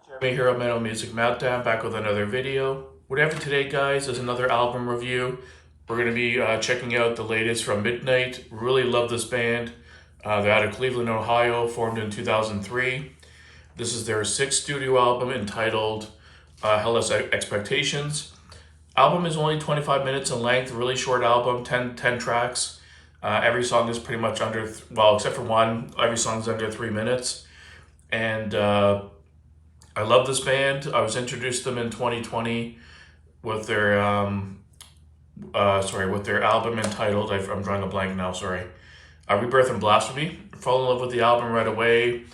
Jeremy here on Metal Music Meltdown, back with another video. What I have for today, guys, is another album review. We're going to be checking out the latest from Midnight. Really love this band. They're out of Cleveland, Ohio, formed in 2003. This is their sixth studio album entitled Hellish Expectations. Album is only 25 minutes in length, really short album, 10 tracks. Every song is pretty much under, except for one, every song is under 3 minutes. And I love this band. I was introduced to them in 2020 with their with their album entitled, I'm drawing a blank now, sorry. Rebirth and Blasphemy. Fell in love with the album right away.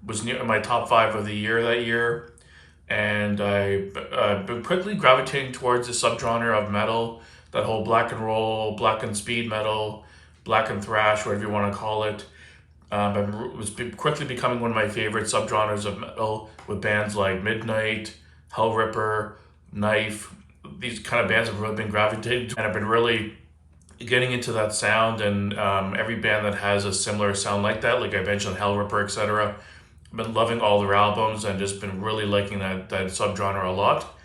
Was near my top 5 of the year that year. And I've been quickly gravitating towards the subgenre of metal, that whole black and roll, black and speed metal, black and thrash, whatever you want to call it. It was quickly becoming one of my favorite subgenres of metal, with bands like Midnight, Hellripper, Knife. These kind of bands have really been gravitating to, and I've been really getting into that sound. And every band that has a similar sound like that, like I mentioned, Hellripper, etc. I've been loving all their albums and just been really liking that subgenre a lot.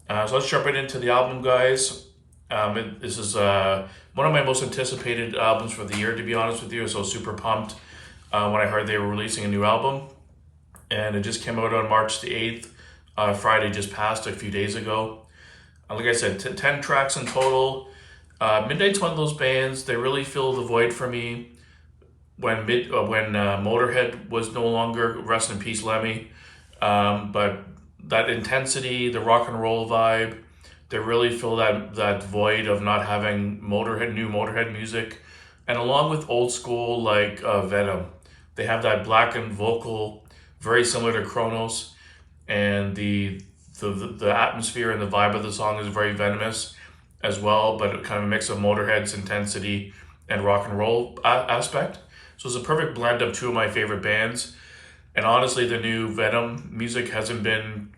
So let's jump right into the album, guys. This is one of my most anticipated albums for the year, to be honest with you. So super pumped when I heard they were releasing a new album. And it just came out on March the 8th. Friday just passed a few days ago. Like I said, 10 tracks in total. Midnight's one of those bands, they really fill the void for me when Motorhead was no longer, rest in peace Lemmy. But that intensity, the rock and roll vibe, they really fill that void of not having new Motorhead music. And along with old school like Venom, they have that blackened vocal, very similar to Kronos, and the atmosphere and the vibe of the song is very venomous as well, but kind of a mix of Motorhead's intensity and rock and roll aspect. So it's a perfect blend of two of my favorite bands. And honestly, the new Venom music hasn't been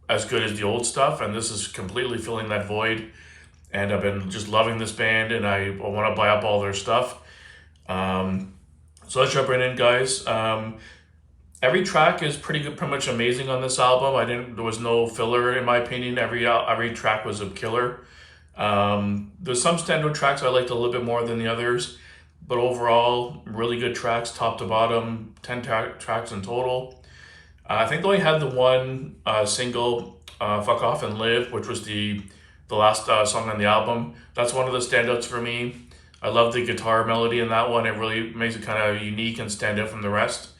as good as the old stuff, and this is completely filling that void. And I've been just loving this band, and I want to buy up all their stuff. So let's jump right in, guys. Every track is pretty good, pretty much amazing on this album. There was no filler in my opinion. Every track was a killer. There's some standout tracks I liked a little bit more than the others, but overall, really good tracks, top to bottom, 10 tracks in total. I think they only had the one single, Fuck Off and Live, which was the last song on the album. That's one of the standouts for me. I love the guitar melody in that one. It really makes it kind of unique and stand out from the rest.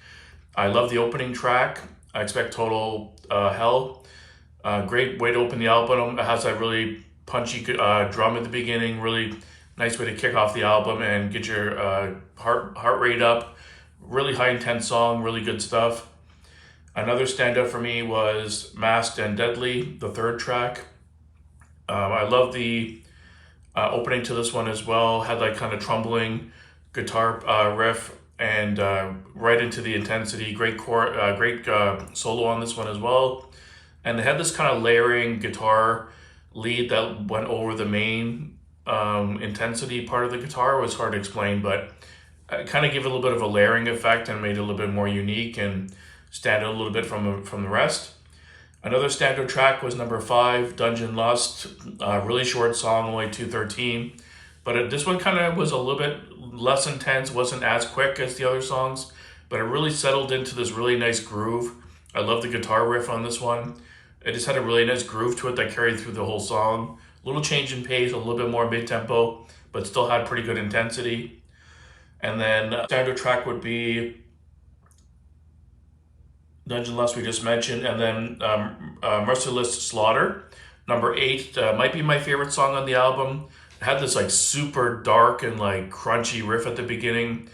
I love the opening track, I Expect Total Hell. Great way to open the album. It has that really punchy drum at the beginning, really nice way to kick off the album and get your heart rate up. Really high intense song, really good stuff. Another standout for me was Masked and Deadly, the third track. I love the opening to this one as well. Had that kind of trembling guitar riff, and right into the intensity. Great solo on this one as well. And they had this kind of layering guitar lead that went over the main intensity part of the guitar. It was hard to explain, but kind of gave it a little bit of a layering effect and made it a little bit more unique and stand out a little bit from the rest. Another standout track was number 5, Dungeon Lust. Really short song, only 2:13. But this one kind of was a little bit less intense, wasn't as quick as the other songs, but it really settled into this really nice groove. I love the guitar riff on this one. It just had a really nice groove to it that carried through the whole song. A little change in pace, a little bit more mid-tempo, but still had pretty good intensity. And then standard track would be Dungeon Lust, we just mentioned, and then Merciless Slaughter. Number 8 might be my favorite song on the album. It had this like super dark and like crunchy riff at the beginning.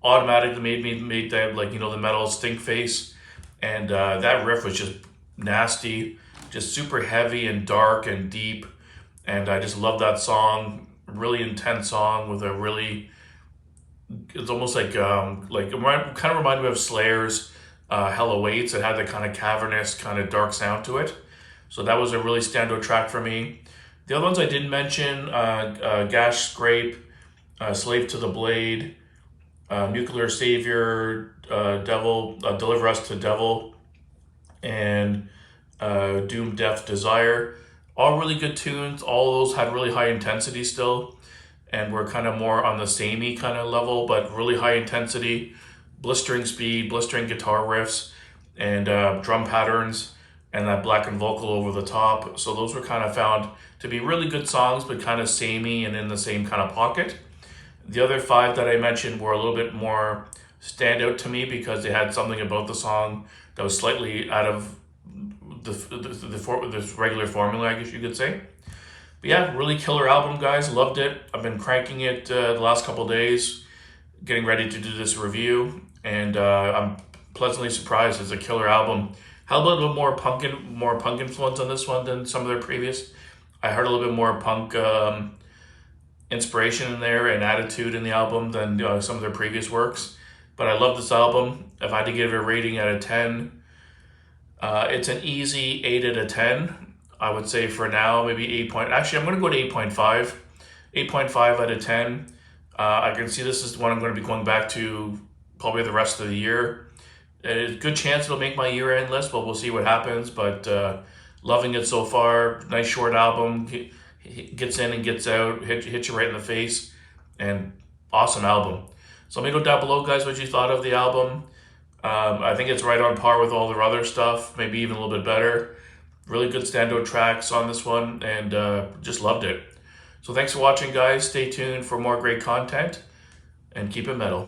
Automatically made that, like, the metal stink face. And that riff was just nasty, just super heavy and dark and deep. And I just love that song. Really intense song with a really, it's almost like it kind of reminded me of Slayer's Hell Awaits. It had the kind of cavernous, kind of dark sound to it. So that was a really standout track for me. The other ones I didn't mention, Gash Scrape, Slave to the Blade, Nuclear Savior, Devil, Deliver Us to Devil, and Doom, Death, Desire. All really good tunes. All of those had really high intensity still, and were kind of more on the samey kind of level, but really high intensity, blistering speed, blistering guitar riffs, and drum patterns, and that blackened vocal over the top. So those were kind of found to be really good songs, but kind of samey and in the same kind of pocket. The other five that I mentioned were a little bit more standout to me because they had something about the song that was slightly out of the regular formula, I guess you could say. But yeah, really killer album, guys. Loved it. I've been cranking it the last couple days, getting ready to do this review, and I'm pleasantly surprised. It's a killer album. Had a little bit more punk influence on this one than some of their previous. I heard a little bit more punk inspiration in there and attitude in the album than some of their previous works. But I love this album. If I had to give it a rating out of 10, it's an easy 8 out of 10. I would say for now, maybe 8 point. Actually, I'm going to go to 8.5. 8.5 out of 10. I can see this is the one I'm going to be going back to probably the rest of the year. There's a good chance it'll make my year-end list, but we'll see what happens. But loving it so far. Nice short album. Gets in and gets out. Hits you right in the face. And awesome album. So let me know down below, guys, what you thought of the album. I think it's right on par with all their other stuff, maybe even a little bit better. Really good standout tracks on this one, and just loved it. So thanks for watching, guys. Stay tuned for more great content, and keep it metal.